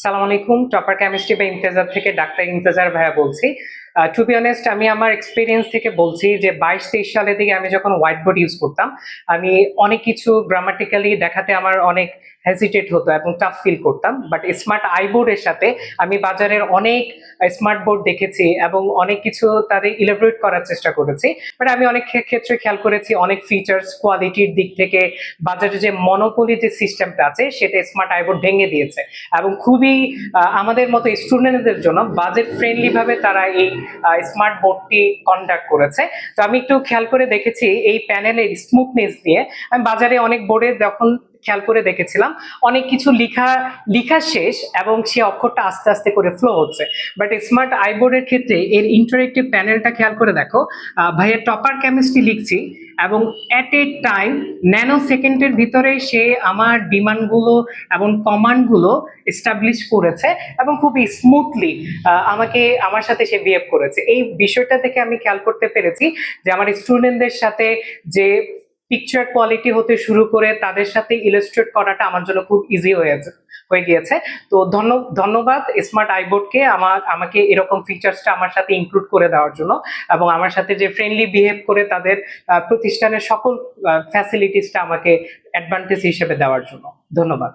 সালাম আলাইকুম। Topper chemistry বা ইমতেজাজ থেকে ডাক্তার ইমতেজার ভাইয়া বলছি। টু বি অনেস্ট, আমি আমার এক্সপিরিয়েন্স থেকে বলছি যে 22-23 সালের দিকে আমি যখন হোয়াইট বোর্ড ইউজ করতাম, আমি অনেক কিছু গ্রামাটিক্যালি দেখাতে আমার অনেক হেজিটেট হতো এবং টাফ ফিল করতাম। বাট স্মার্ট আইবোর্ডের সাথে আমি বাজারের অনেক স্মার্ট বোর্ড দেখেছি এবং অনেক কিছু তাদের ইলাবোরেট করার চেষ্টা করেছি। বাট আমি অনেক ক্ষেত্রে খেয়াল করেছি অনেক ফিচার্স কোয়ালিটির দিক থেকে বাজারে যে মনোপলি যে সিস্টেমটা আছে সেটা স্মার্ট আইবোর্ড ভেঙে দিয়েছে এবং খুবই আমাদের মতো স্টুডেন্টদের জন্য বাজেট ফ্রেন্ডলি ভাবে তারা এই স্মার্ট বোর্ডটি কন্ডাক্ট করেছে। তো আমি একটু খেয়াল করে দেখেছি এই প্যানেলের স্মুথনেস দিয়ে। আমি বাজারে অনেক বোর্ডে যখন খেয়াল করে দেখেছিলাম অনেক কিছু লেখা শেষ এবং সে অক্ষরটা আস্তে আস্তে করে ফ্লো হচ্ছে। বাট স্মার্ট আইবোর্ডের ক্ষেত্রে এর ইন্টারেক্টিভ প্যানেলটা খেয়াল করে দেখো, ভাইয়া টপার কেমিস্ট্রি লিখছি এবং এট এ টাইম ন্যানো সেকেন্ডের ভিতরে সে আমার ডিমান্ডগুলো এবং কমান্ডগুলো এস্টাবলিশ করেছে এবং খুব স্মুথলি আমাকে আমার সাথে সে বিহেভ করেছে। এই বিষয়টা থেকে আমি খেয়াল করতে পেরেছি যে আমার স্টুডেন্টদের সাথে যে পিকচার কোয়ালিটি হতে শুরু করে তাদের সাথে ইলাস্ট্রেট করাটা আমার জন্য খুব ইজি হয়ে গিয়েছে। তো ধন্যবাদ স্মার্ট আইবোর্ডকে আমাকে এরকম ফিচার্সটা আমার সাথে ইনক্লুড করে দেওয়ার জন্য এবং আমার সাথে যে ফ্রেন্ডলি বিহেভ করে তাদের প্রতিষ্ঠানের সকল ফ্যাসিলিটিসটা আমাকে অ্যাডভান্টেজ হিসেবে দেওয়ার জন্য। ধন্যবাদ।